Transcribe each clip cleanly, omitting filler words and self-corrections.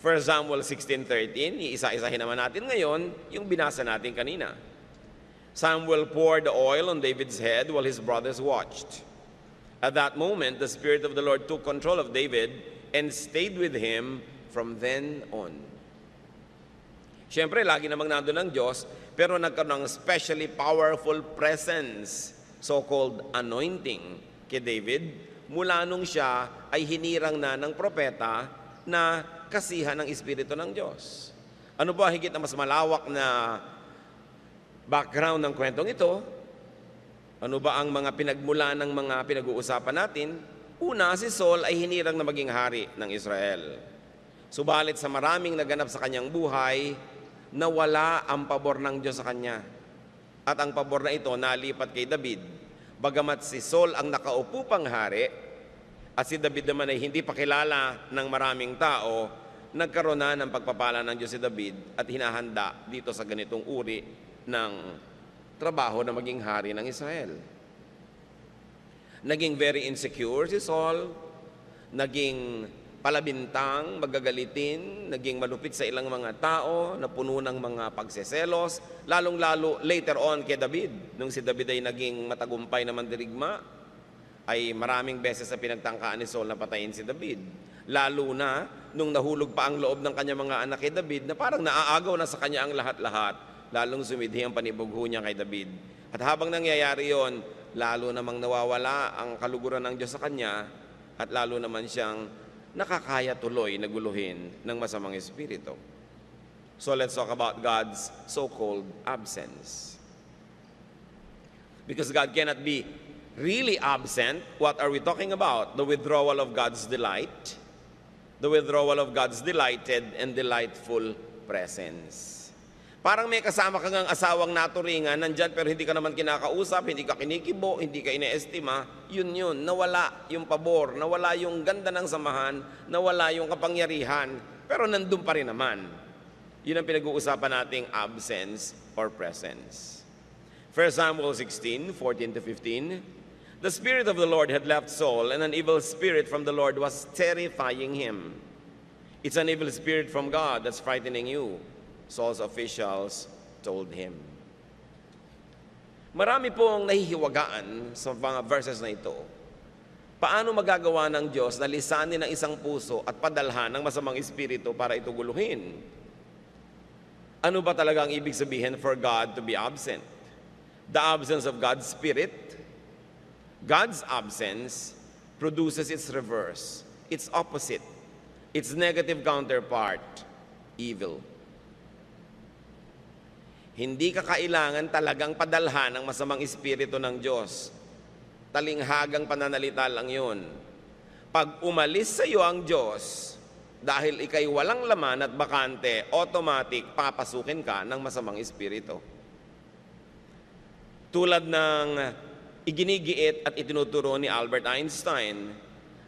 1 Samuel 16:13, iisa-isahin naman natin ngayon yung binasa natin kanina. Samuel poured the oil on David's head while his brothers watched. At that moment, the Spirit of the Lord took control of David and stayed with him from then on. Siyempre, lagi namang nandun ng Diyos, pero nagkaroon ng specially powerful presence, so-called anointing, kay David, mula nung siya ay hinirang na ng propeta na kasihan ng Espiritu ng Diyos. Ano ba higit na mas malawak na background ng kwentong ito? Ano ba ang mga pinagmula ng mga pinag-uusapan natin? Una, si Saul ay hinirang na maging hari ng Israel. Subalit sa maraming naganap sa kanyang buhay, nawala ang pabor ng Diyos sa kanya. At ang pabor na ito nalipat kay David. Bagamat si Saul ang nakaupo pang hari, at si David naman ay hindi pa kilala ng maraming tao, nagkaroon na ng pagpapala ng Diyos si David at hinahanda dito sa ganitong uri ng trabaho na maging hari ng Israel. Naging very insecure si Saul, naging palabintang, magagalitin, naging malupit sa ilang mga tao, napuno ng mga pagseselos, lalong-lalo later on kay David. Nung si David ay naging matagumpay na mandirigma, ay maraming beses na pinagtangkaan ni Saul na patayin si David. Lalo na nung nahulog pa ang loob ng kanya mga anak kay David na parang naaagaw na sa kanya ang lahat-lahat, lalong sumidhi ang panibugho niya kay David. At habang nangyayari yon, lalo namang nawawala ang kaluguran ng Diyos sa kanya at lalo naman siyang nakakaya tuloy na guluhin ng masamang espiritu. So let's talk about God's so-called absence. Because God cannot be really absent, what are we talking about? The withdrawal of God's delight, the withdrawal of God's delighted and delightful presence. Parang may kasama kang ang asawang naturingan, nandyan pero hindi ka naman kinakausap, hindi ka kinikibo, hindi ka ineestima, yun, nawala yung pabor, nawala yung ganda ng samahan, nawala yung kapangyarihan, pero nandun pa rin naman. Yun ang pinag-uusapan nating absence or presence. 1 Samuel 16:14-15, the Spirit of the Lord had left Saul, and an evil spirit from the Lord was terrifying him. It's an evil spirit from God that's frightening you, Saul's officials told him. Marami pong nahihiwagaan sa mga verses na ito. Paano magagawa ng Diyos na lisanin ng isang puso at padalhan ng masamang espiritu para ito guluhin? Ano ba talaga ang ibig sabihin for God to be absent? The absence of God's Spirit. God's absence produces its reverse, its opposite, its negative counterpart, evil. Hindi ka kailangan talagang padalhan ng masamang espiritu ng Diyos. Talinghagang pananalita lang yun. Pag umalis sa iyo ang Diyos, dahil ikay walang laman at bakante, automatic papasukin ka ng masamang espiritu. Tulad ng iginigiit at itinuturo ni Albert Einstein,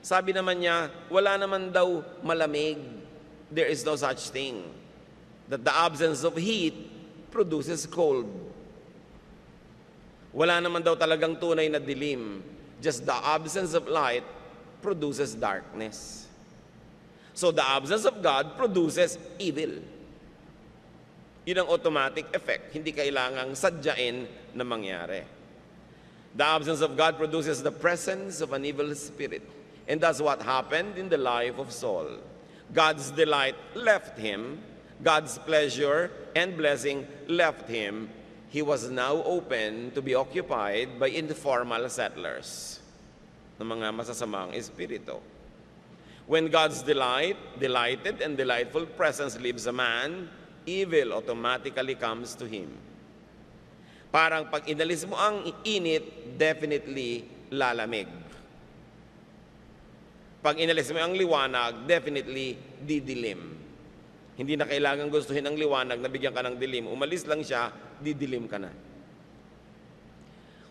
sabi naman niya, wala naman daw malamig. There is no such thing. That the absence of heat produces cold. Wala naman daw talagang tunay na dilim. Just the absence of light produces darkness. So the absence of God produces evil. Yun ang automatic effect. Hindi kailangang sadyain na mangyari. The absence of God produces the presence of an evil spirit. And that's what happened in the life of Saul. God's delight left him. God's pleasure and blessing left him. He was now open to be occupied by informal settlers, ng mga masasamang espiritu. When God's delighted and delightful presence leaves a man, evil automatically comes to him. Parang pag inalis mo ang init, definitely lalamig. Pag inalis mo ang liwanag, definitely didilim. Hindi na kailangan gustuhin ang liwanag na bigyan ka ng dilim. Umalis lang siya, didilim ka na.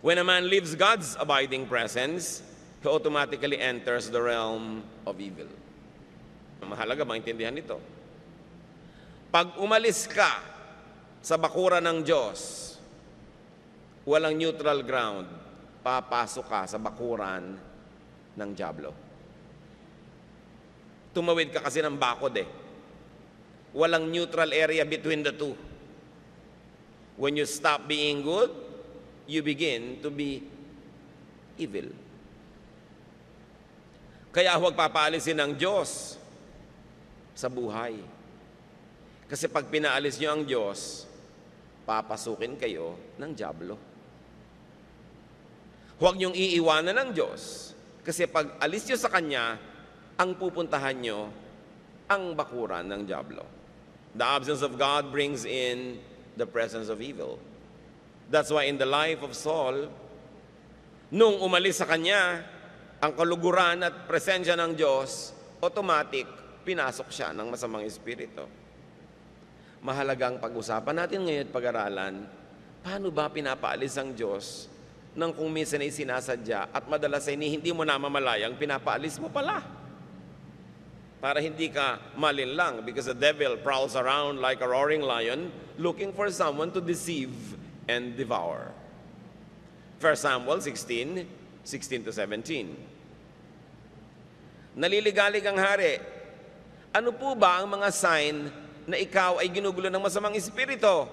When a man leaves God's abiding presence, he automatically enters the realm of evil. Mahalaga maintindihan ito. Pag umalis ka sa bakuran ng Diyos, walang neutral ground, papasok ka sa bakuran ng dyablo. Tumawid ka kasi ng bakod Walang neutral area between the two. When you stop being good, you begin to be evil. Kaya huwag papaalisin ng Diyos sa buhay. Kasi pag pinaalis nyo ang Diyos, papasukin kayo ng dyablo. Huwag nyong iiwanan ng Diyos. Kasi pag alis nyo sa Kanya, ang pupuntahan nyo, ang bakuran ng dyablo. The absence of God brings in the presence of evil. That's why in the life of Saul, nung umalis sa Kanya, ang kaluguran at presensya ng Diyos, automatic, pinasok siya ng masamang espiritu. Mahalagang pag-usapan natin ngayon at pag-aralan, paano ba pinapaalis ang Diyos nang kung minsan ay sinasadya at madalas ay hindi mo namamalayang pinapaalis mo pala. Para hindi ka malinlang because the devil prowls around like a roaring lion looking for someone to deceive and devour. 1 Samuel 16:16-17. Naliligalig ang hari. Ano po ba ang mga sign na ikaw ay ginugulo ng masamang espiritu?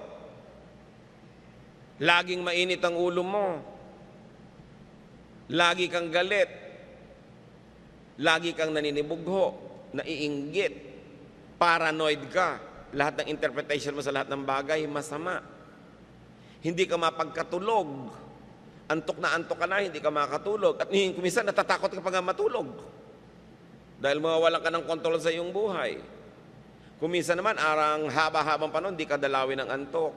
Laging mainit ang ulo mo. Lagi kang galit. Lagi kang naninibugho, naiinggit. Paranoid ka. Lahat ng interpretation mo sa lahat ng bagay, masama. Hindi ka mapagkatulog. Antok ka na, hindi ka makatulog. At kuminsan natatakot ka pa nga matulog. Dahil mawawalan ka ng kontrol sa iyong buhay. Kuminsan naman, arang haba-habang panahon, di ka dalawin ng antok.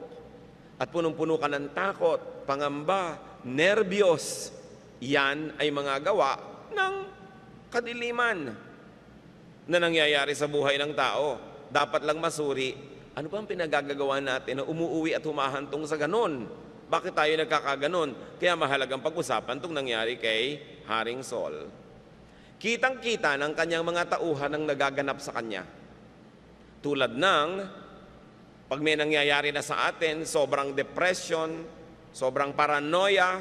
At punong-puno ka ng takot, pangamba, nervyos. Yan ay mga gawa ng kadiliman na nangyayari sa buhay ng tao. Dapat lang masuri, ano ba ang pinagagagawa natin na umuuwi at humahantong sa ganon? Bakit tayo nagkakaganon? Kaya mahalagang pag-usapan itong nangyari kay Haring Saul. Kitang-kita ng kanyang mga tauhan ang nagaganap sa kanya. Tulad ng, pag may nangyayari na sa atin, sobrang depression, sobrang paranoia,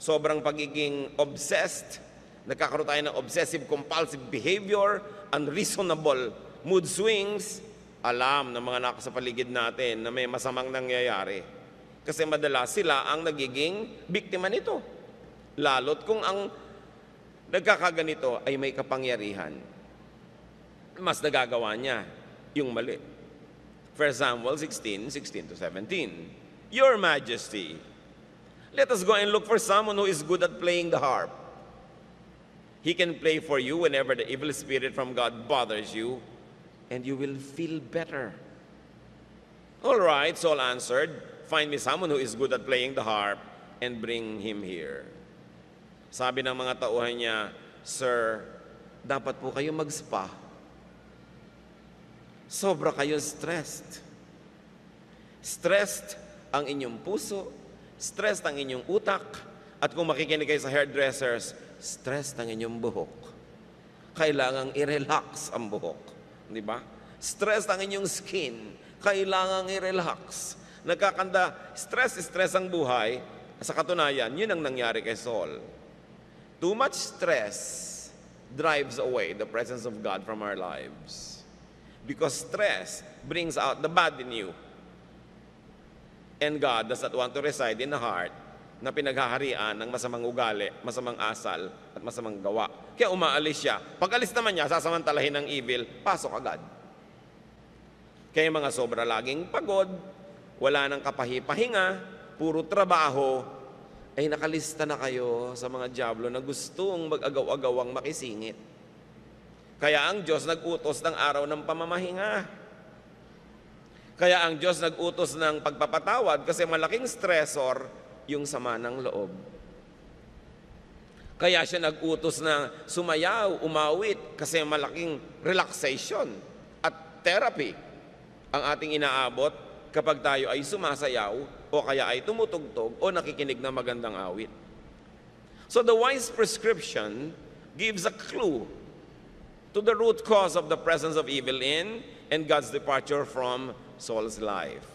sobrang pagiging obsessed, nagkakaroon tayo ng obsessive-compulsive behavior, unreasonable mood swings, alam ng mga nasa paligid natin na may masamang nangyayari. Kasi madalas sila ang nagiging biktima nito. Lalo't kung ang nagkakaganito ay may kapangyarihan, mas nagagawa niya yung mali. 1 Samuel 16:16-17. Your Majesty, let us go and look for someone who is good at playing the harp. He can play for you whenever the evil spirit from God bothers you, and you will feel better. All right, Saul answered, find me someone who is good at playing the harp and bring him here. Sabi ng mga tauhan niya, Sir, dapat po kayo mag-spa. Sobra kayo stressed. Stressed ang inyong puso, stressed ang inyong utak, at kung makikinig kayo sa hairdressers, stressed ang inyong buhok. Kailangang i-relax ang buhok. Di ba? Stressed ang inyong skin. Kailangang i-relax. Stress ang buhay. Sa katunayan, yun ang nangyari kay Saul. Too much stress drives away the presence of God from our lives. Because stress brings out the bad in you. And God does not want to reside in the heart na pinaghaharian ng masamang ugali, masamang asal, at masamang gawa. Kaya umaalis siya. Pag alis naman niya, sasamantalahin ng evil, pasok agad. Kaya mga sobra laging pagod, wala nang kapahi-pahinga, puro trabaho, ay nakalista na kayo sa mga dyablo na gustong mag-agaw-agawang makisingit. Kaya ang Diyos nag-utos ng araw ng pamamahinga. Kaya ang Diyos nag-utos ng pagpapatawad kasi malaking stressor yung sama ng loob. Kaya siya nag-utos na sumayaw, umawit kasi malaking relaxation at therapy ang ating inaabot kapag tayo ay sumasayaw o kaya ay tumutugtog o nakikinig ng magandang awit. So the wise prescription gives a clue to the root cause of the presence of evil in and God's departure from Saul's life.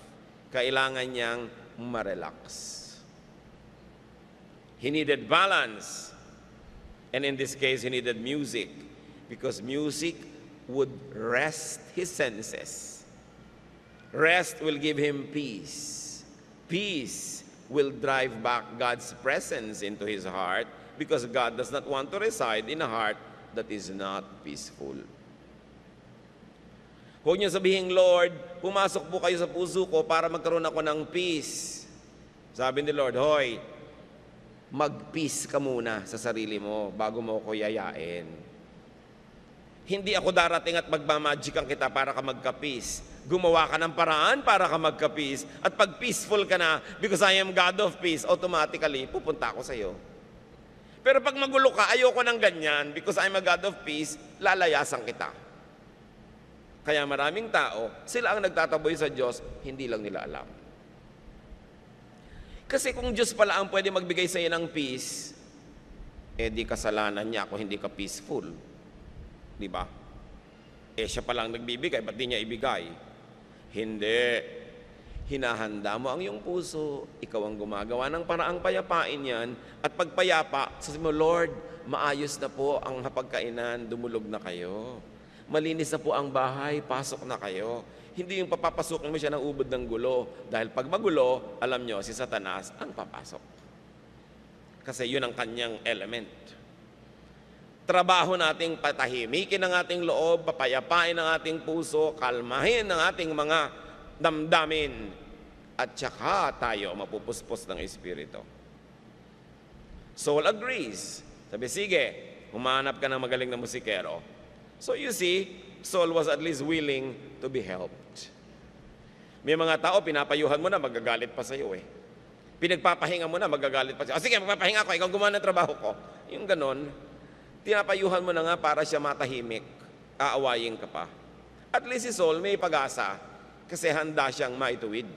Kailangan niyang ma-relax. He needed balance. And in this case, he needed music. Because music would rest his senses. Rest will give him peace. Peace will drive back God's presence into his heart because God does not want to reside in a heart that is not peaceful. Huwag niyo sabihin, Lord, pumasok po kayo sa puso ko para magkaroon ako ng peace. Sabi ni Lord, hoy, mag-peace ka muna sa sarili mo bago mo ako yayain. Hindi ako darating at magmamagican kita para ka magka-peace. Gumawa ka ng paraan para ka magka-peace. At pag peaceful ka na, because I am God of peace, automatically, pupunta ako sa iyo. Pero pag magulo ka, ayoko ng ganyan, because I'm a God of peace, lalayasan kita. Kaya maraming tao, sila ang nagtataboy sa Diyos, hindi lang nila alam. Kasi kung Diyos pala ang pwede magbigay sa iyo ng peace, di kasalanan niya kung hindi ka peaceful. Di ba? Siya palang nagbibigay, ba't di niya ibigay? Hindi. Hinahanda mo ang iyong puso, ikaw ang gumagawa ng paraang payapain yan, at pagpayapa, sabi mo, Lord, maayos na po ang hapagkainan, dumulog na kayo. Malinis na po ang bahay, pasok na kayo. Hindi yung papapasukin mo siya ng ubod ng gulo, dahil pag magulo, alam nyo, si Satanas ang papasok. Kasi yun ang kanyang element. Trabaho nating patahimikin ang ating loob, papayapain ang ating puso, kalmahin ang ating mga damdamin, at saka tayo mapupuspos ng Espiritu. Soul agrees. Sabi, sige, humanap ka ng magaling na musikero. So you see, Saul was at least willing to be helped. May mga tao, pinapayuhan mo na, magagalit pa sa iyo eh. Pinagpapahinga mo na, magagalit pa sa iyo. Sige, magpapahinga ako, ikaw gumawa ng trabaho ko. Yung ganon, tinapayuhan mo na nga para siya matahimik, aawayin ka pa. At least si Saul may pag-asa kasi handa siyang maituwid.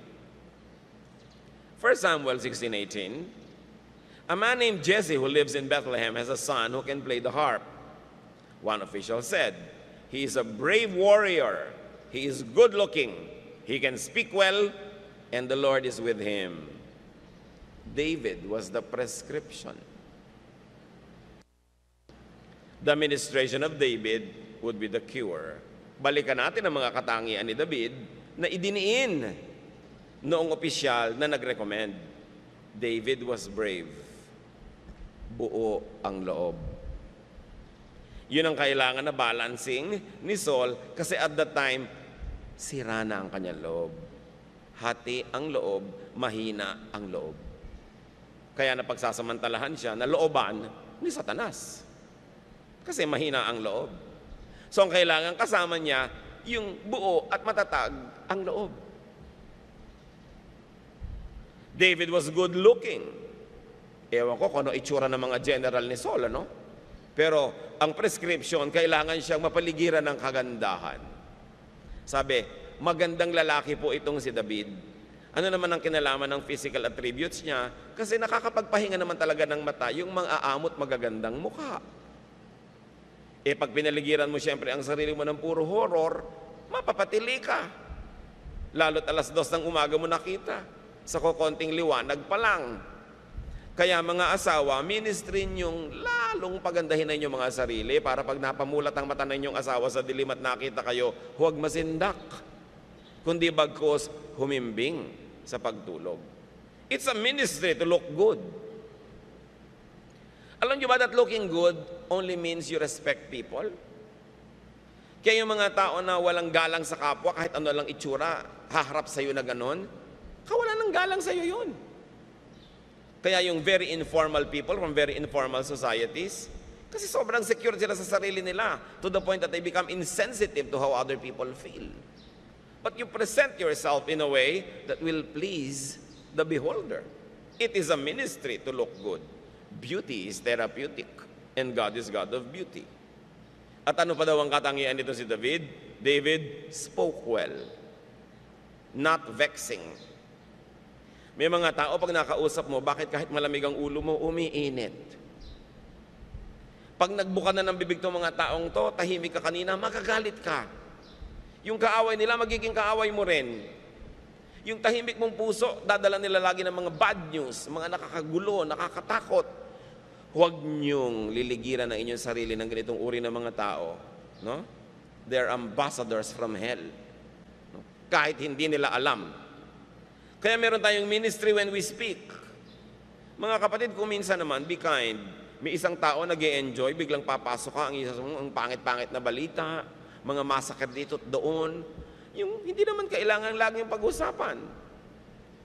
1 Samuel 16:18, a man named Jesse who lives in Bethlehem has a son who can play the harp. One official said, he is a brave warrior, he is good-looking, he can speak well, and the Lord is with him. David was the prescription. The ministration of David would be the cure. Balikan natin ang mga katangian ni David na idiniin noong opisyal na nag-recommend. David was brave. Buo ang loob. Yun ang kailangan na balancing ni Saul kasi at that time, sira na ang kanyang loob. Hati ang loob, mahina ang loob. Kaya napagsasamantalahan siya na looban ni Satanas. Kasi mahina ang loob. So ang kailangan kasama niya, yung buo at matatag ang loob. David was good looking. Ewan ko kung ano itsura ng mga general ni Saul, ano? Pero ang prescription, kailangan siyang mapaligiran ng kagandahan. Sabi, magandang lalaki po itong si David. Ano naman ang kinalaman ng physical attributes niya? Kasi nakakapagpahinga naman talaga ng mata yung mga aamot magagandang mukha. Pag pinaligiran mo siyempre ang sarili mo ng puro horror, mapapatili ka. Lalo't alas 2 ng umaga mo nakita. Sa kukonting liwanag pa lang. Kaya mga asawa, ministry ninyong lalong pagandahin na inyong mga sarili para pag napamulat ang mata ng inyong asawa sa dilim at nakita kayo, huwag masindak. Kundi bagkos humimbing sa pagtulog. It's a ministry to look good. Alam niyo ba that looking good only means you respect people? Kaya yung mga tao na walang galang sa kapwa, kahit ano lang itsura, haharap sa iyo na ganon, kawalan ng galang sa iyo yun. Kaya yung very informal people from very informal societies, kasi sobrang secure sila sa sarili nila to the point that they become insensitive to how other people feel. But you present yourself in a way that will please the beholder. It is a ministry to look good. Beauty is therapeutic, and God is God of beauty. At ano pa daw ang katangian nito si David? David spoke well, not vexing. May mga tao pag nakausap mo, bakit kahit malamig ang ulo mo, umiinit? Pag nagbuka na ng bibig tong mga taong to, tahimik ka kanina, magagalit ka. Yung kaaway nila, magiging kaaway mo rin. Yung tahimik mong puso, dadala nila lagi ng mga bad news, mga nakakagulo, nakakatakot. Huwag niyong liligiran ang inyong sarili ng ganitong uri ng mga tao. No? They're ambassadors from hell. No? kahit hindi nila alam. Kaya meron tayong ministry when we speak. Mga kapatid, kung minsan naman, be kind. May isang tao nag-e-enjoy, biglang papasok ka, ang pangit-pangit na balita, mga massacre dito at doon. Yung hindi naman kailangan laging pag-usapan.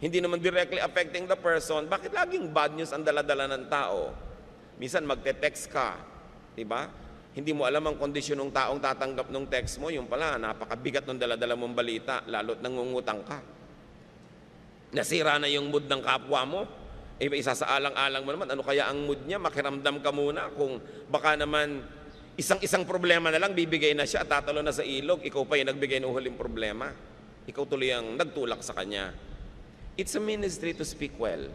Hindi naman directly affecting the person. Bakit laging bad news ang dala-dala ng tao? Minsan magte-text ka, di ba? Hindi mo alam ang kondisyon ng taong tatanggap ng text mo, yung pala, napakabigat ng dala-dala mong balita, lalo't nangungutang ka. Nasira na yung mood ng kapwa mo. Isa sa alang-alang mo naman, ano kaya ang mood niya? Makiramdam ka muna kung baka naman isang problema na lang, bibigay na siya at tatalo na sa ilog. Ikaw pa yung nagbigay ng huling problema. Ikaw tuloy ang nagtulak sa kanya. It's a ministry to speak well.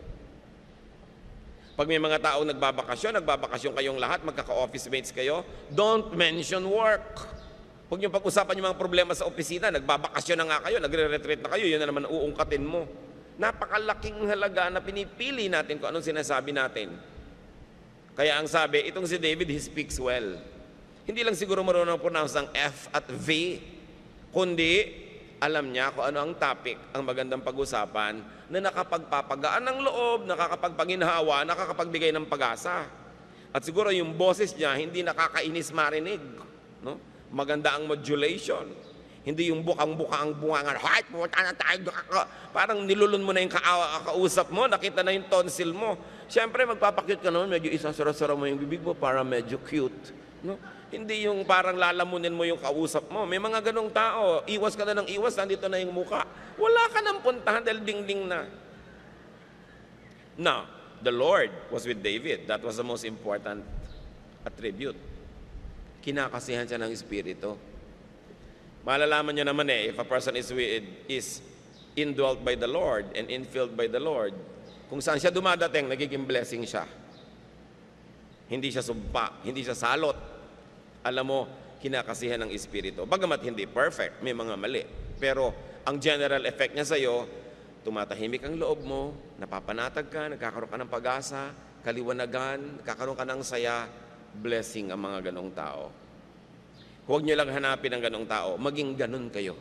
Pag may mga taong nagbabakasyon kayong lahat, magkaka-office mates kayo, don't mention work. Huwag niyong pag-usapan yung mga problema sa opisina, nagbabakasyon na nga kayo, nagre-retreat na kayo, yun na naman uungkatin mo. Napakalaking halaga na pinipili natin kung anong sinasabi natin. Kaya ang sabi, itong si David, he speaks well. Hindi lang siguro marunong pronounce ng F at V, kundi alam niya kung ano ang topic, ang magandang pag-usapan, na nakapagpapagaan ng loob, nakakapagpaginhawa, nakakapagbigay ng pag-asa. At siguro yung boses niya, hindi nakakainis marinig. No? Maganda ang modulation. Hindi yung bukang-buka ang bungangan, parang nilulun mo na yung kausap mo, nakita na yung tonsil mo. Siyempre, magpapakyut ka naman, medyo isasara-sara mo yung bibig mo para medyo cute. No? Hindi yung parang lalamunin mo yung kausap mo. May mga ganong tao, iwas ka na ng iwas, nandito na yung muka. Wala ka nang puntahan dahil ding-ding na. Now, the Lord was with David. That was the most important attribute. Kinakasihan siya ng Espiritu. Malalaman nyo naman if a person is indwelt by the Lord and infilled by the Lord, kung saan siya dumadating, nagiging blessing siya. Hindi siya sumpa, hindi siya salot. Alam mo, kinakasihan ng Espiritu. Bagamat hindi perfect, may mga mali. Pero ang general effect niya sa'yo, tumatahimik ang loob mo, napapanatag ka, nagkakaroon ka ng pag-asa, kaliwanagan, nagkakaroon ka ng saya, blessing ang mga ganong tao. Huwag niyo lang hanapin ang ganong tao, maging ganon kayo.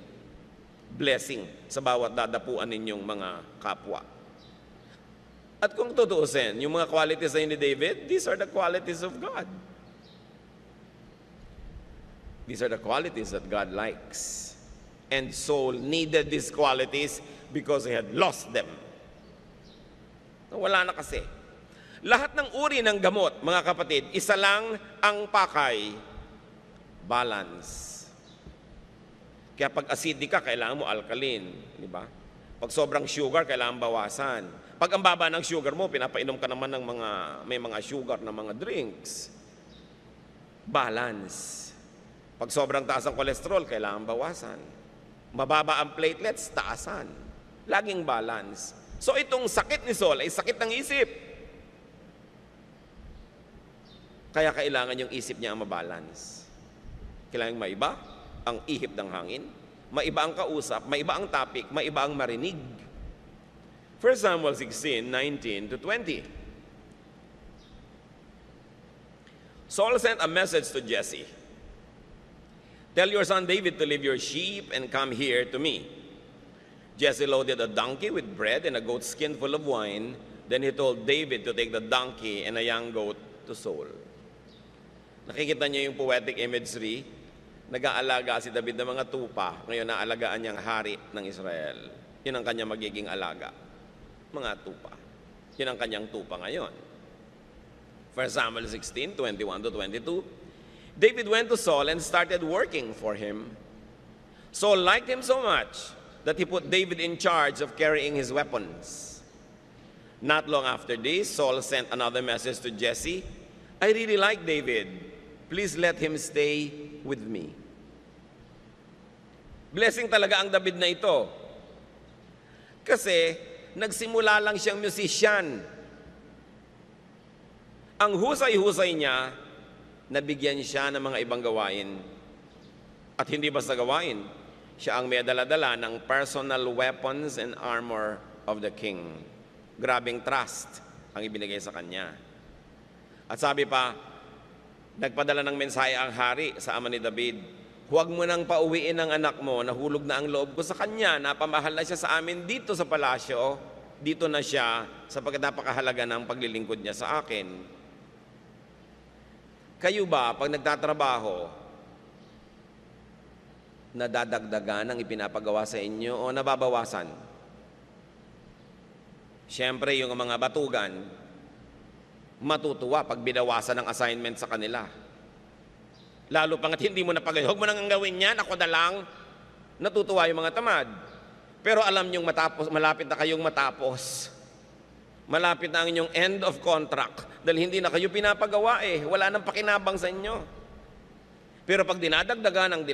Blessing sa bawat dadapuan ninyong mga kapwa. At kung tutuusin, yung mga qualities ni David, these are the qualities of God. These are the qualities that God likes. And Saul needed these qualities because he had lost them. Wala na kasi. Lahat ng uri ng gamot, mga kapatid, isa lang ang pakay, balance. Kaya pag acidic ka, kailangan mo alkaline, di ba? Pag sobrang sugar, kailangan bawasan. Pag ang baba ng sugar mo, pinapainom ka naman ng may mga sugar na mga drinks. Balance. Pag sobrang taas ang kolesterol, kailangan bawasan. Mababa ang platelets, taasan. Laging balance. So itong sakit ni Saul ay sakit ng isip. Kaya kailangan yung isip niya ang mabalance. Kailangan maiba ang ihip ng hangin, maiba ang kausap, maiba ang topic, maiba ang marinig. 1 Samuel 16:19-20. Saul sent a message to Jesse. Tell your son David to leave your sheep and come here to me. Jesse loaded a donkey with bread and a goat skin full of wine. Then he told David to take the donkey and a young goat to Saul. Nakikita niyo yung poetic imagery. Nag-aalaga si David ng mga tupa. Ngayon, naalagaan niyang hari ng Israel. Yun ang kanyang magiging alaga. Mga tupa. Yun ang kanyang tupa ngayon. 1 Samuel 16:21-22. David went to Saul and started working for him. Saul liked him so much that he put David in charge of carrying his weapons. Not long after this, Saul sent another message to Jesse. I really like David. Please let him stay with me. Blessing talaga ang David na ito. Kasi nagsimula lang siyang musician. Ang husay-husay niya, nabigyan siya ng mga ibang gawain. At hindi basta gawain, siya ang may dala-dala ng personal weapons and armor of the king. Grabing trust ang ibinigay sa kanya. At sabi pa, nagpadala ng mensahe ang hari sa ama ni David. Huwag mo nang pauwiin ang anak mo, nahulog na ang loob ko sa kanya, napamahal na siya sa amin dito sa palasyo, dito na siya sapagkat napakahalaga ng paglilingkod niya sa akin. Kayo ba, pag nagtatrabaho, nadadagdagan ang ipinapagawa sa inyo o nababawasan? Siyempre, yung mga batugan, matutuwa pag binawasan ng assignment sa kanila. Lalo pang at hindi mo napagawin, huwag mo nang gawin yan, ako na lang. Natutuwa yung mga tamad. Pero alam niyong malapit na kayong matapos. Malapit na ang inyong end of contract dahil hindi na kayo pinapagawa wala nang pakinabang sa inyo. Pero pag dinadagdagan ang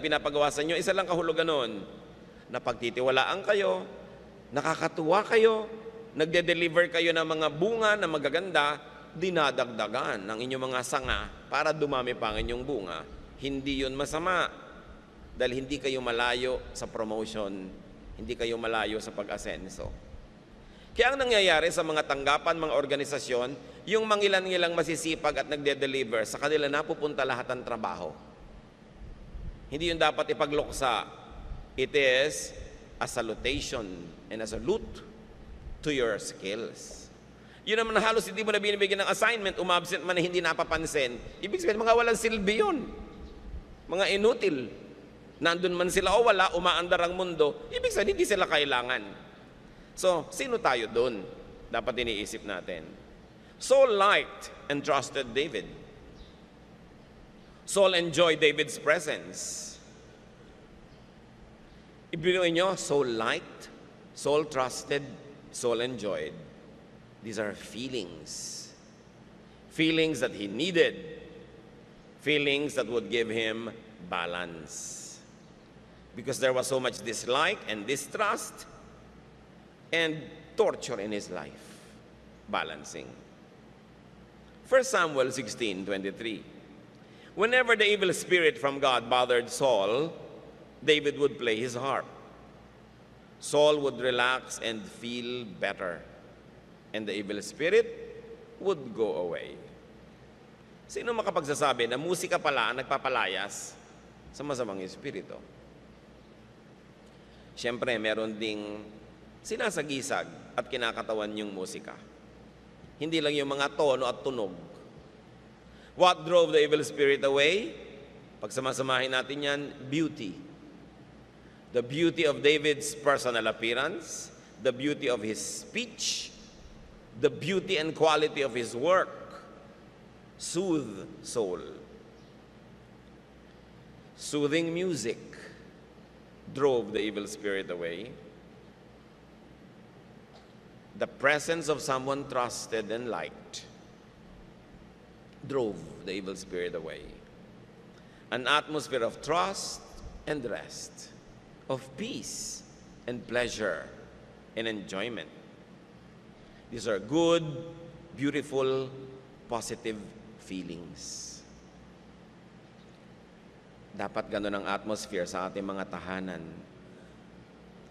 pinapagawa sa inyo, isa lang kahulugan nun, na pagtitiwalaan kayo, nakakatuwa kayo, nagde-deliver kayo ng mga bunga na magaganda, dinadagdagan ng inyong mga sanga para dumami pa ang inyong bunga. Hindi yun masama dahil hindi kayo malayo sa promotion, hindi kayo malayo sa pag-asenso. Kaya ang nangyayari sa mga tanggapan, mga organisasyon, yung mangilan-ngilang masisipag at nagde-deliver, sa kanila napupunta lahat ng trabaho. Hindi yun dapat ipagluksa. It is a salutation and a salute to your skills. Yun naman na halos hindi mo na binibigyan ng assignment, umabsent man na hindi napapansin. Ibig sabihin, mga walang silbi yun. Mga inutil. Nandun man sila o wala, umaandar ang mundo. Ibig sabihin, hindi sila kailangan. So, sino tayo dun? Dapat iniisip natin. Saul liked and trusted David. Saul enjoyed David's presence. Ibinuin nyo, Saul liked, Saul trusted, Saul enjoyed. These are feelings. Feelings that he needed. Feelings that would give him balance. Because there was so much dislike and distrust and torture in his life. Balancing. 1 Samuel 16:23. Whenever the evil spirit from God bothered Saul, David would play his harp. Saul would relax and feel better. And the evil spirit would go away. Sino makapagsasabi na musika pala ang nagpapalayas sa masamang espiritu? Siyempre, meron ding sinasagisag at kinakatawan yung musika. Hindi lang yung mga tono at tunog. What drove the evil spirit away? Pag samasamahin natin yan, beauty. The beauty of David's personal appearance, the beauty of his speech, the beauty and quality of his work soothe soul. Soothing music drove the evil spirit away. The presence of someone trusted and liked drove the evil spirit away. An atmosphere of trust and rest, of peace and pleasure and enjoyment. These are good, beautiful, positive feelings. Dapat ganun ang atmosphere sa ating mga tahanan.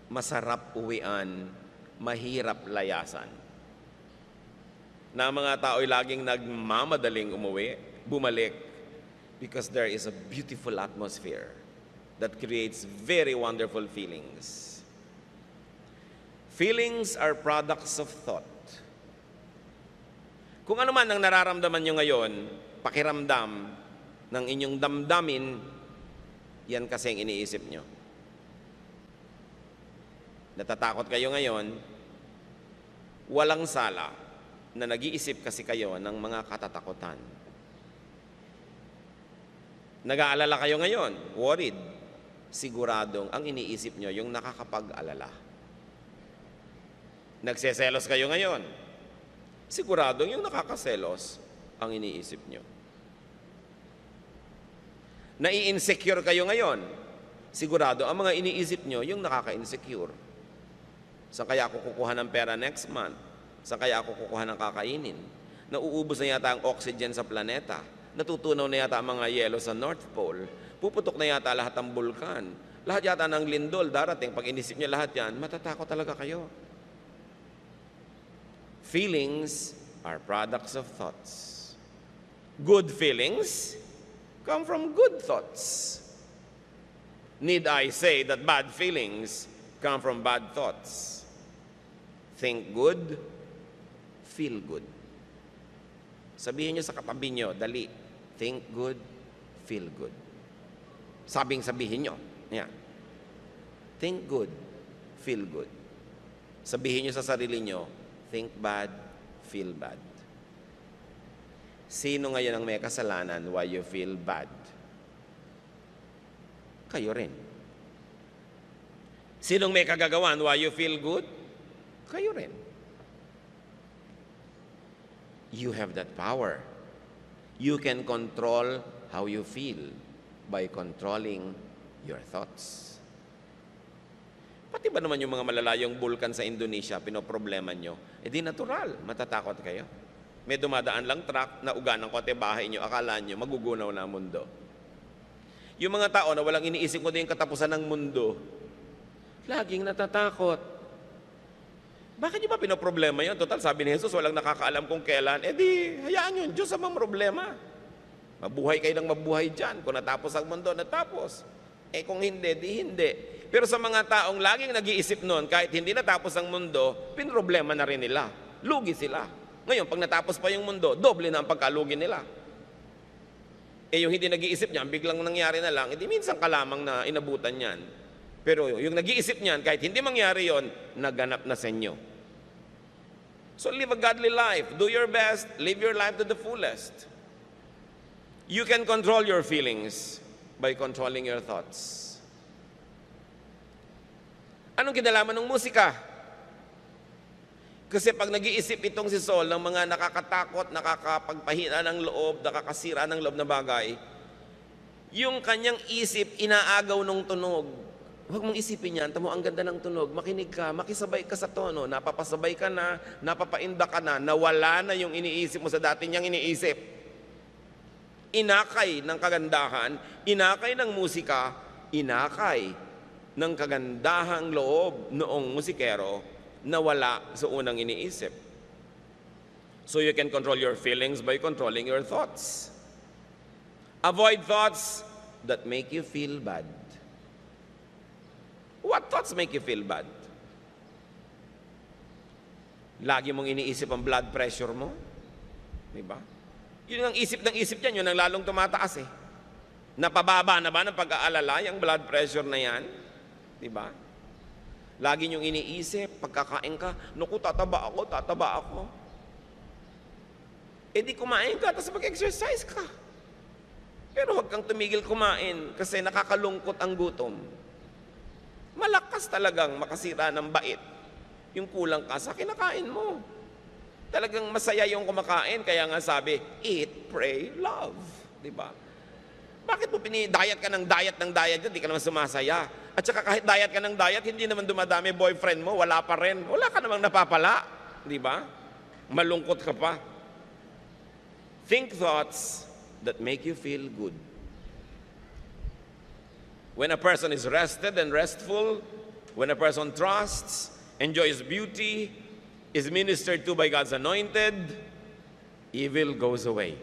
Masarap uwian, mahirap layasan. Na ang mga tao'y laging nagmamadaling bumalik, because there is a beautiful atmosphere that creates very wonderful feelings. Feelings are products of thought. Kung ano man ang nararamdaman nyo ngayon, pakiramdam ng inyong damdamin, yan kasi ang iniisip nyo. Natatakot kayo ngayon, walang sala na nag-iisip kasi kayo ng mga katatakutan. Nag-aalala kayo ngayon, worried, siguradong ang iniisip nyo yung nakakapag-alala. Nagseselos kayo ngayon, siguradong yung nakakaselos ang iniisip nyo. Nai-insecure kayo ngayon, sigurado ang mga iniisip nyo yung nakaka-insecure. Saan kaya ako kukuha ng pera next month? Saan kaya ako kukuha ng kakainin? Nauubos na yata ang oxygen sa planeta. Natutunaw na yata ang mga yelo sa North Pole. Puputok na yata lahat ng bulkan. Lahat yata ng lindol darating. Pag inisip nyo lahat yan, matatakot talaga kayo. Feelings are products of thoughts. Good feelings come from good thoughts. Need I say that bad feelings come from bad thoughts? Think good, feel good. Sabihin nyo sa katabi nyo, dali. Think good, feel good. Sabihin nyo. Yeah. Think good, feel good. Sabihin nyo sa sarili nyo, think bad, feel bad. Sino ngayon ang may kasalanan why you feel bad? Kayo rin. Sinong may kagagawan why you feel good? Kayo rin. You have that power. You can control how you feel by controlling your thoughts. Pati ba naman yung mga malalayong bulkan sa Indonesia, pinoproblema nyo? Eh di natural, matatakot kayo. May dumadaan lang truck na ugan ng kote bahay nyo, akala nyo magugunaw na ang mundo. Yung mga tao na walang iniisip ko din yung katapusan ng mundo, laging natatakot. Bakit nyo ba pinoproblema yun? Total, sabi ni Jesus, walang nakakaalam kung kailan. Eh di, hayaan yun, Diyos ang problema. Mabuhay kayo ng mabuhay dyan. Kung natapos ang mundo, natapos. Eh kung hindi, di hindi. Pero sa mga taong laging nag-iisip nun, kahit hindi natapos ang mundo, pinroblema na rin nila. Lugi sila. Ngayon, pag natapos pa yung mundo, doble na ang pagkalugi nila. Eh yung hindi nag-iisip niyan, biglang nangyari na lang, hindi minsan ka lamang na inabutan niyan. Pero yung nag-iisip niyan, kahit hindi mangyari yon, naganap na sa inyo. So live a godly life. Do your best. Live your life to the fullest. You can control your feelings by controlling your thoughts. Anong kinalaman ng musika? Kasi pag nag-iisip itong si Saul ng mga nakakatakot, nakakapagpahina ng loob, nakakasira ng loob na bagay, yung kanyang isip inaagaw ng tunog. Huwag mong isipin yan, tamo ang ganda ng tunog, makinig ka, makisabay ka sa tono, napapasabay ka na, napapainda ka na, nawala na yung iniisip mo sa dati niyang iniisip. Inakay ng kagandahan, inakay ng musika, inakay ng kagandahang loob noong musikero na wala sa unang iniisip. So you can control your feelings by controlling your thoughts. Avoid thoughts that make you feel bad. What thoughts make you feel bad? Lagi mong iniisip ang blood pressure mo. Diba? Yun ang isip ng isip niyan, yun ang lalong tumataas eh. Napababa na ba ng pag-aalala yung blood pressure na yan? Diba? Lagi niyong iniisip, pagkakain ka, naku, tataba ako. Eh di kumain ka, tapos mag-exercise ka. Pero huwag kang tumigil kumain kasi nakakalungkot ang gutom. Malakas talagang makasira ng bait. Yung kulang ka sa kinakain mo. Talagang masaya yung kumakain, kaya nga sabi, eat, pray, love. Diba? Bakit mo diet ka ng diet, hindi ka naman sumasaya? At saka kahit diet ka ng diet, hindi naman dumadami boyfriend mo, wala pa rin. Wala ka namang napapala. Diba? Malungkot ka pa. Think thoughts that make you feel good. When a person is rested and restful, when a person trusts, enjoys beauty, is ministered to by God's anointed, evil goes away.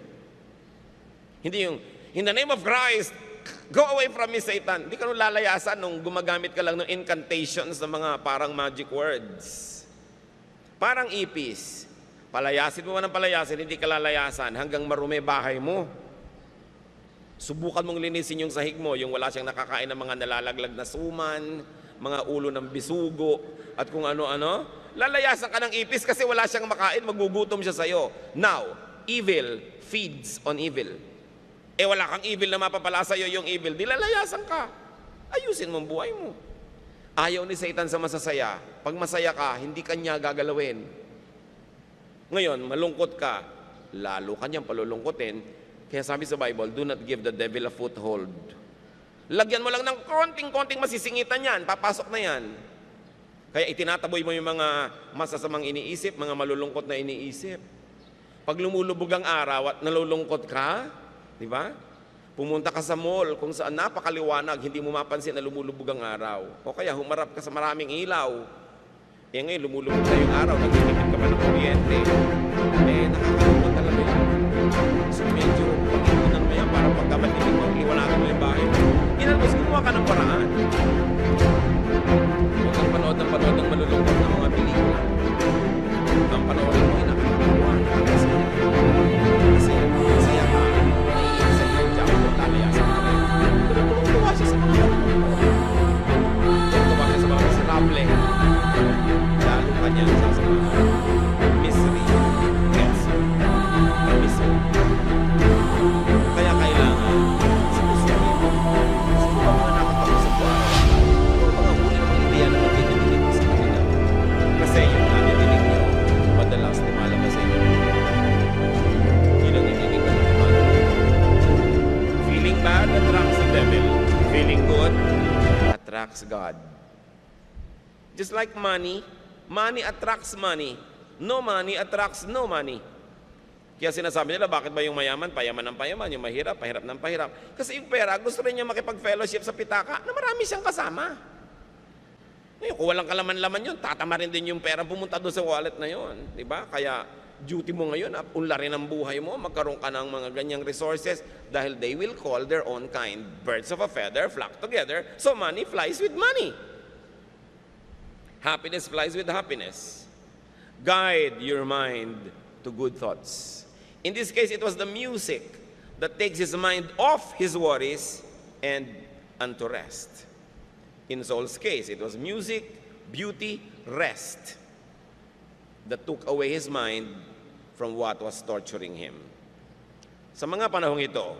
Hindi yung, in the name of Christ, go away from me, Satan. Hindi ka nung lalayasan nung gumagamit ka lang ng incantations ng mga parang magic words. Parang ipis. Palayasin mo man ng palayasin, hindi ka lalayasan hanggang marumi bahay mo. Subukan mong linisin yung sahig mo, yung wala siyang nakakain ng mga nalalaglag na suman, mga ulo ng bisugo, at kung ano-ano. Lalayasan ka ng ipis kasi wala siyang makain, magugutom siya sa'yo. Now, evil feeds on evil. Eh wala kang evil na mapapala sa'yo yung evil, di lalayasan ka. Ayusin mong buhay mo. Ayaw ni Satan sa masasaya. Pag masaya ka, hindi kanya gagalawin. Ngayon, malungkot ka, lalo kanyang palulungkotin. Kaya sabi sa Bible, do not give the devil a foothold. Lagyan mo lang ng konting-konting masisingitan yan, papasok na yan. Kaya itinataboy mo yung mga masasamang iniisip, mga malulungkot na iniisip. Pag lumulubog ang araw at nalulungkot ka, di ba? Pumunta ka sa mall kung saan napakaliwanag, hindi mo mapansin na lumulubog ang araw. O kaya humarap ka sa maraming ilaw. Eh ngayon, lumulubog na yung araw, nagtitipid ka pa ng kuryente. Eh, nakakalungkot talaga yun. So medyo pag-ipunan mo yan, para pagkamatibig mo, iwanagan mo yung bahay mo. Inalbos, gumawa ka ng paraan. Huwag kang panood ng malulungkot ng mga pelikula. Ang panoorin mo, nakakatawa. Kasi masaya ka. Naiisa yung Jack o lalayasan ka rin. Pero tuwa siya sa mga malulungkot. Tuwa siya sa mga miserable. Lalo ka niya sa mga misery. Yes. Misery. Kaya kailangan sinusulit mo. Sino ba mga nakapag-usap ko araw-araw? Ano mga huli ng ideya na magdidinig mo sa kanila? Kasi yung nadidinig nyo, madalas lumalabas sa inyo. Yun ang nadidinig ng mga. Feeling bad attracts the devil. Feeling good attracts God. Just like money, money attracts money. No money attracts no money. Kaya sinasabi nila, bakit ba yung mayaman, payaman ng payaman, yung mahirap, pahirap ng pahirap. Kasi yung pera, gusto rin niya makipag-fellowship sa pitaka na marami siyang kasama. Ngayon, kung walang kalaman-laman yun, tatama rin din yung pera pumunta doon sa wallet na yun. Diba? Kaya duty mo ngayon, unlarin ang buhay mo, magkaroon ka ng mga ganyang resources dahil they will call their own kind. Birds of a feather flock together, so money flies with money. Happiness flies with happiness. Guide your mind to good thoughts. In this case, it was the music that takes his mind off his worries and unto rest. In Saul's case, it was music, beauty, rest that took away his mind from what was torturing him. Sa mga panahong ito,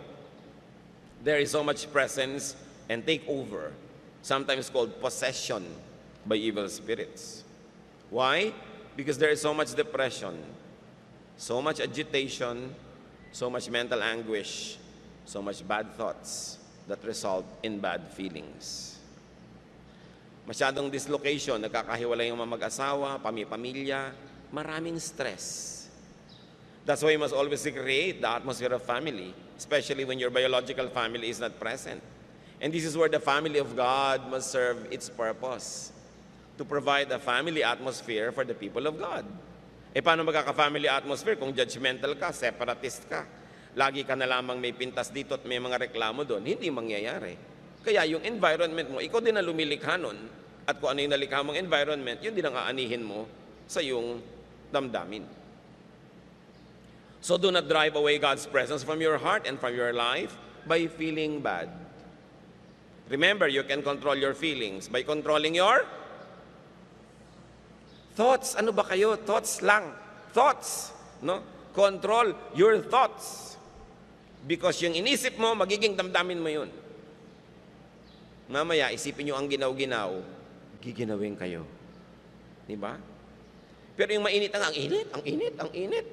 there is so much presence and takeover, sometimes called possession by evil spirits. Why? Because there is so much depression, so much agitation, so much mental anguish, so much bad thoughts that result in bad feelings. Masyadong dislocation, nagkakahiwalay yung mga mag-asawa, pamilya, maraming stress. That's why you must always recreate the atmosphere of family, especially when your biological family is not present. And this is where the family of God must serve its purpose, to provide a family atmosphere for the people of God. E paano magkaka-family atmosphere kung judgmental ka, separatist ka? Lagi ka na lamang may pintas dito at may mga reklamo doon. Hindi mangyayari. Kaya yung environment mo, ikaw din na lumilikha nun. At kung ano yung nalikha mong environment, yun din ang aanihin mo sa iyong damdamin. So do not drive away God's presence from your heart and from your life by feeling bad. Remember, you can control your feelings by controlling your thoughts. Ano ba kayo? Thoughts lang. Thoughts. No? Control your thoughts. Because yung inisip mo, magiging damdamin mo yun. Mamaya, isipin nyo ang ginaw-ginaw, giginawin kayo. Diba? Pero yung mainit ang init.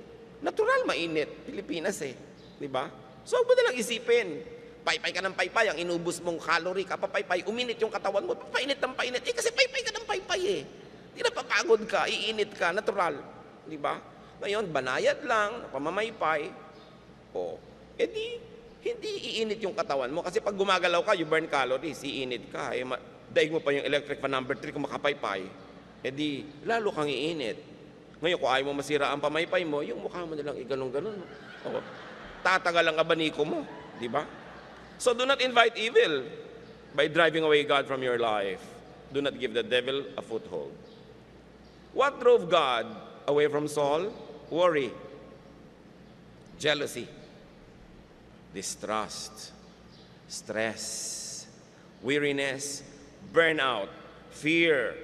Natural mainit. Pilipinas eh. Diba? So, huwag mo nalang isipin. Paypay ka ng paypay, ang inubos mong calorie, kapapaypay, uminit yung katawan mo, papainit ng painit. Eh, kasi paypay ka ng paypay eh. Di na papagod ka, iinit ka, natural. Di ba? Ngayon, banayad lang, pamamaypay. O, edi, hindi iinit yung katawan mo. Kasi pag gumagalaw ka, you burn calories, iinit ka. Eh, daig mo pa yung electric fan number 3 kung makapaypay. Edi, lalo kang iinit. Ngayon, kung ayaw mo masira ang pamaypay mo, yung mukha mo nalang igalong-galon. O, tatagal ang abaniko mo. Di ba? So, do not invite evil by driving away God from your life. Do not give the devil a foothold. What drove God away from Saul? Worry, jealousy, distrust, stress, weariness, burnout, fear,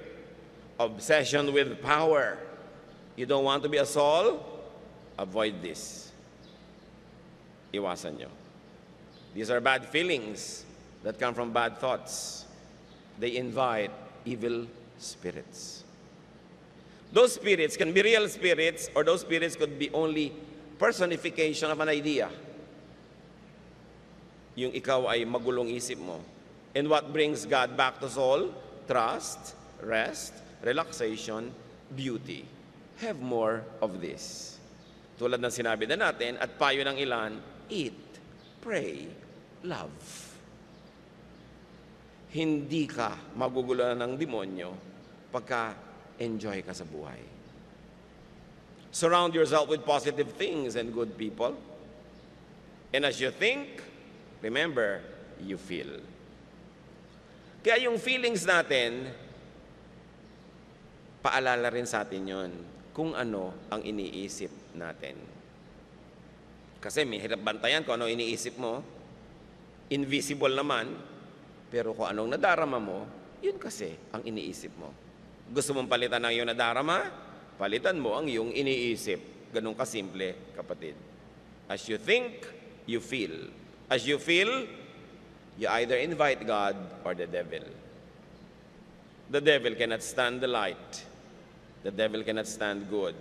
obsession with power. You don't want to be a Saul? Avoid this. Iwasan nyo. These are bad feelings that come from bad thoughts. They invite evil spirits. Those spirits can be real spirits, or those spirits could be only personification of an idea. Yung ikaw ay magulong isip mo. And what brings God back to Saul? Trust, rest, relaxation, beauty. Have more of this. Tulad ng sinabi na natin, at payo ng ilan, eat, pray, love. Hindi ka magugulan ng demonyo pagka enjoy ka sa buhay. Surround yourself with positive things and good people. And as you think, Remember, you feel. Kaya yung feelings natin, paalala rin sa atin yon kung ano ang iniisip natin. Kasi may hirap bantayan kung ano iniisip mo. Invisible naman, pero kung anong nadarama mo, yun kasi ang iniisip mo. Gusto mong palitan ang iyong nadarama? Palitan mo ang iyong iniisip. Ganun kasimple, kapatid. As you think, you feel. As you feel, you either invite God or the devil. The devil cannot stand the light. The devil cannot stand good.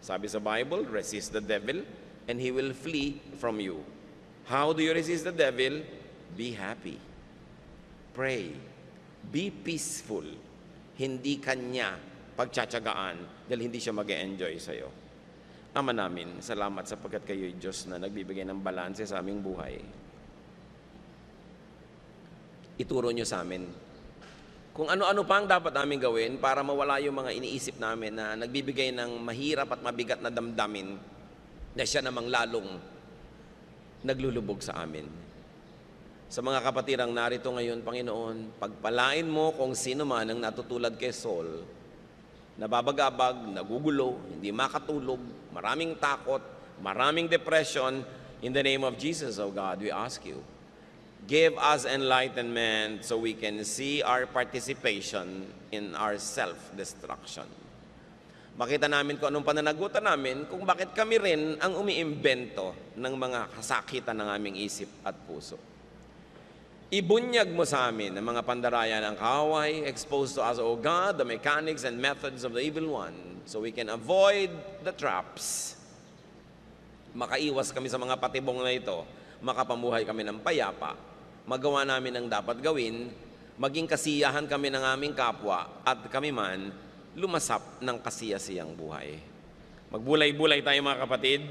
Sabi sa Bible, resist the devil and he will flee from you. How do you resist the devil? Be happy. Pray. Be peaceful. Hindi kanya pagtsatsagaan dahil hindi siya mag-e-enjoy sa'yo. Ama namin, salamat sapagkat kayo'y Diyos na nagbibigay ng balanse sa aming buhay. Ituro nyo sa amin kung ano-ano pa ang dapat namin gawin para mawala yung mga iniisip namin na nagbibigay ng mahirap at mabigat na damdamin na siya namang lalong naglulubog sa amin. Sa mga kapatirang narito ngayon, Panginoon, pagpalain mo kung sino man ang natutulad kay Saul, nababagabag, nagugulo, hindi makatulog, maraming takot, maraming depression. In the name of Jesus, O God, we ask you, give us enlightenment so we can see our participation in our self-destruction. Makita namin kung anong pananagutan namin kung bakit kami rin ang umiimbento ng mga kasakitan ng aming isip at puso. Ibunyag mo sa amin ang mga pandaraya ng kaaway, expose to us, O God, the mechanics and methods of the evil one, so we can avoid the traps. Makaiwas kami sa mga patibong na ito, makapamuhay kami ng payapa, magawa namin ang dapat gawin, maging kasiyahan kami ng aming kapwa, at kami man lumasap ng kasiyasiyang buhay. Magbulay-bulay tayo mga kapatid,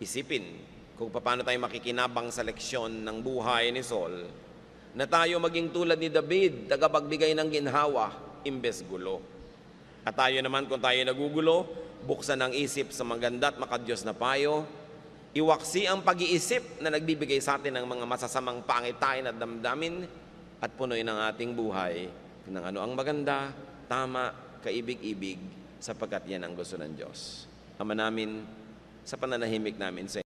isipin kung paano tayo makikinabang sa leksyon ng buhay ni Saul, na tayo maging tulad ni David, tagapagbigay ng ginhawa, imbes gulo. At tayo naman kung tayo nagugulo, buksan ang isip sa maganda at makadiyos na payo, iwaksi ang pag-iisip na nagbibigay sa atin ng mga masasamang pangitain at damdamin, at punoy ng ating buhay ng ano ang maganda, tama, kaibig-ibig, sapagkat yan ang gusto ng Diyos. Ama namin, sa pananahimik namin sa